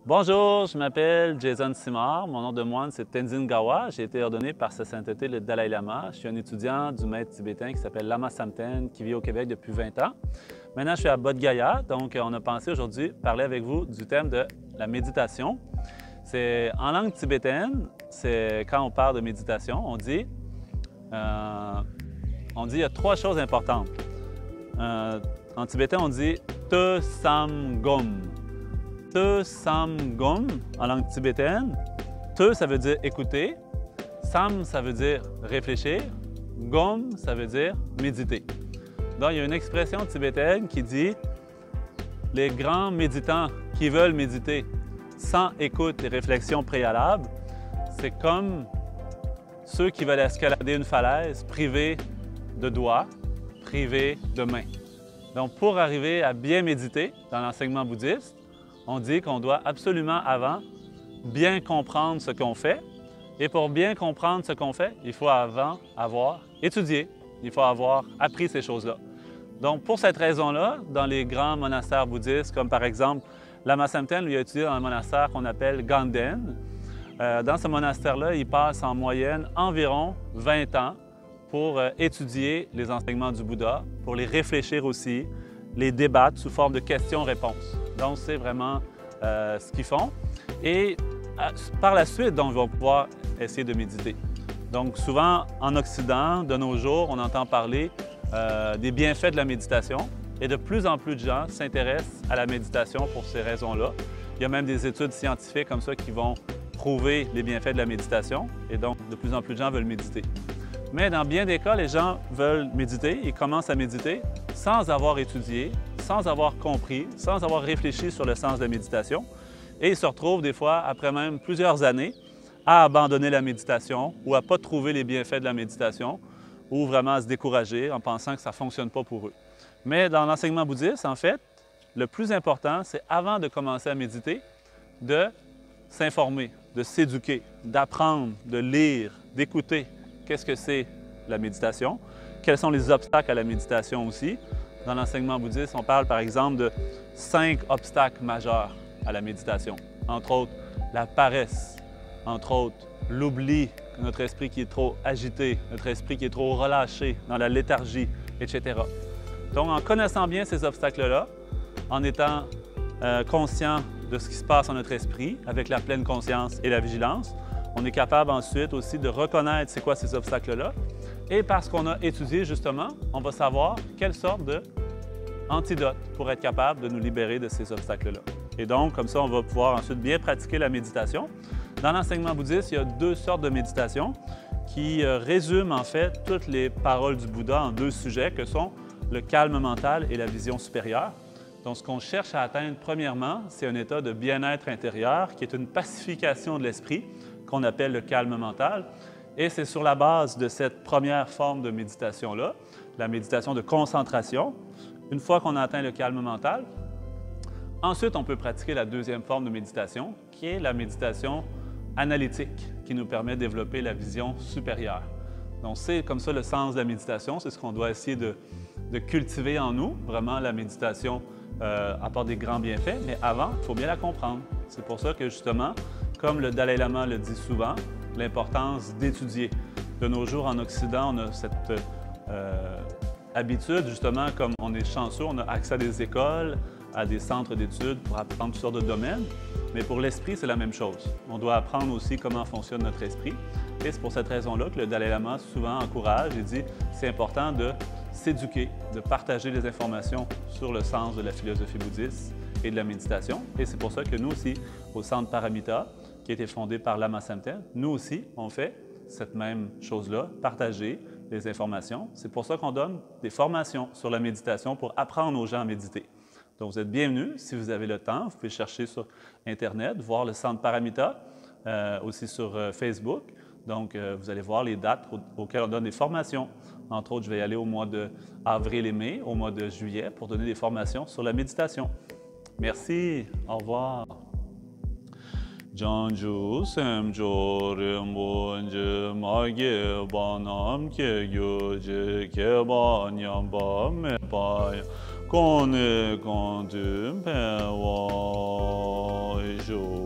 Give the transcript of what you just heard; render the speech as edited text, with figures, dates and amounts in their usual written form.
Bonjour, je m'appelle Jason Simard. Mon nom de moine, c'est Tenzin Gawa. J'ai été ordonné par Sa Sainteté le Dalai Lama. Je suis un étudiant du maître tibétain qui s'appelle Lama Samten, qui vit au Québec depuis 20 ans. Maintenant, je suis à Bodh Gaya, donc on a pensé aujourd'hui parler avec vous du thème de la méditation. En langue tibétaine, c'est quand on parle de méditation, on dit il y a trois choses importantes. En tibétain, on dit Te Sam Gom. Te Sam Gom, en langue tibétaine. Te, ça veut dire écouter. Sam, ça veut dire réfléchir. Gom, ça veut dire méditer. Donc, il y a une expression tibétaine qui dit les grands méditants qui veulent méditer sans écoute et réflexion préalable, c'est comme ceux qui veulent escalader une falaise privés de doigts, privés de mains. Donc, pour arriver à bien méditer dans l'enseignement bouddhiste, on dit qu'on doit absolument avant bien comprendre ce qu'on fait. Et pour bien comprendre ce qu'on fait, il faut avant avoir étudié, il faut avoir appris ces choses-là. Donc, pour cette raison-là, dans les grands monastères bouddhistes, comme par exemple Lama Samten, lui a étudié dans un monastère qu'on appelle Ganden. Dans ce monastère-là, il passe en moyenne environ 20 ans pour étudier les enseignements du Bouddha, pour les réfléchir aussi, les débattre sous forme de questions-réponses. Donc, c'est vraiment ce qu'ils font. Et par la suite, donc, ils vont pouvoir essayer de méditer. Donc, souvent, en Occident, de nos jours, on entend parler des bienfaits de la méditation. Et de plus en plus de gens s'intéressent à la méditation pour ces raisons-là. Il y a même des études scientifiques comme ça qui vont prouver les bienfaits de la méditation. Et donc, de plus en plus de gens veulent méditer. Mais dans bien des cas, les gens veulent méditer, ils commencent à méditer sans avoir étudié, sans avoir compris, sans avoir réfléchi sur le sens de la méditation. Et ils se retrouvent des fois, après même plusieurs années, à abandonner la méditation ou à ne pas trouver les bienfaits de la méditation ou vraiment à se décourager en pensant que ça ne fonctionne pas pour eux. Mais dans l'enseignement bouddhiste, en fait, le plus important, c'est avant de commencer à méditer, de s'informer, de s'éduquer, d'apprendre, de lire, d'écouter. Qu'est-ce que c'est la méditation? Quels sont les obstacles à la méditation aussi? Dans l'enseignement bouddhiste, on parle par exemple de 5 obstacles majeurs à la méditation. Entre autres, la paresse, entre autres, l'oubli, notre esprit qui est trop agité, notre esprit qui est trop relâché dans la léthargie, etc. Donc, en connaissant bien ces obstacles-là, en étant conscient de ce qui se passe dans notre esprit, avec la pleine conscience et la vigilance, on est capable ensuite aussi de reconnaître c'est quoi ces obstacles-là. Et parce qu'on a étudié justement, on va savoir quelle sorte d'antidote pour être capable de nous libérer de ces obstacles-là. Et donc, comme ça, on va pouvoir ensuite bien pratiquer la méditation. Dans l'enseignement bouddhiste, il y a 2 sortes de méditation qui résument en fait toutes les paroles du Bouddha en 2 sujets que sont le calme mental et la vision supérieure. Donc, ce qu'on cherche à atteindre, premièrement, c'est un état de bien-être intérieur qui est une pacification de l'esprit qu'on appelle le calme mental. Et c'est sur la base de cette première forme de méditation-là, la méditation de concentration, une fois qu'on a atteint le calme mental, ensuite, on peut pratiquer la deuxième forme de méditation, qui est la méditation analytique, qui nous permet de développer la vision supérieure. Donc, c'est comme ça le sens de la méditation, c'est ce qu'on doit essayer de cultiver en nous. Vraiment, la méditation apporte des grands bienfaits, mais avant, il faut bien la comprendre. C'est pour ça que, justement, comme le Dalai Lama le dit souvent, l'importance d'étudier. De nos jours, en Occident, on a cette habitude, justement, comme on est chanceux, on a accès à des écoles, à des centres d'études pour apprendre toutes sortes de domaines. Mais pour l'esprit, c'est la même chose. On doit apprendre aussi comment fonctionne notre esprit. Et c'est pour cette raison-là que le Dalai Lama souvent encourage et dit c'est important de s'éduquer, de partager les informations sur le sens de la philosophie bouddhiste et de la méditation. Et c'est pour ça que nous aussi, au Centre Paramita, qui a été fondé par Lama Samten, nous aussi, on fait cette même chose-là, partager les informations. C'est pour ça qu'on donne des formations sur la méditation pour apprendre aux gens à méditer. Donc, vous êtes bienvenus. Si vous avez le temps, vous pouvez chercher sur Internet, voir le Centre Paramita, aussi sur Facebook. Donc, vous allez voir les dates auxquelles on donne des formations. Entre autres, je vais y aller au mois d'avril et mai, au mois de juillet, pour donner des formations sur la méditation. Merci. Au revoir. Janju semjo rinpoche magye banam ke gyoje ke banyam ba me pa kone kondu pe wa jour.